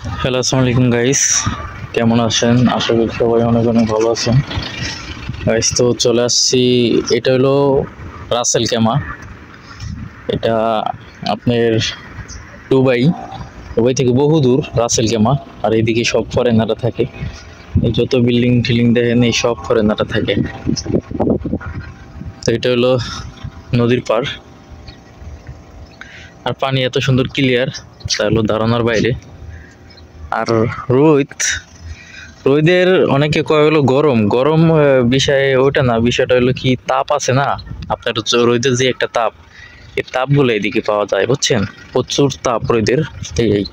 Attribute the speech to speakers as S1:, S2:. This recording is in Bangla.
S1: হ্যালো, আসসালামু আলাইকুম গাইস। কেমন আছেন? আশা করি সবাই অনেক অনেক ভালো আছেন। গাইস, তো চলে আসছি। এটা হলো রাসেল কেমা। এটা আপনার দুবাই দুবাই থেকে বহু দূর রাসেল কেমা। আর এইদিকে সব ফরেনাররা থাকে। এই যত বিল্ডিং টিল্ডিং দেখেন, এই সব ফরেনাররা থাকে। তো এটা হলো নদীর পার, আর পানি এত সুন্দর ক্লিয়ার, তা হলো ধারণার বাইরে। আর রোদ রোদের অনেকে কয় হলো গরম গরম, বিষয় ওটা না, বিষয়টা হলো কি তাপ আছে না আপনার, রোদের যে একটা তাপ, এই তাপগুলো এদিকে পাওয়া যায়, বুঝছেন? প্রচুর তাপ রোদের। এই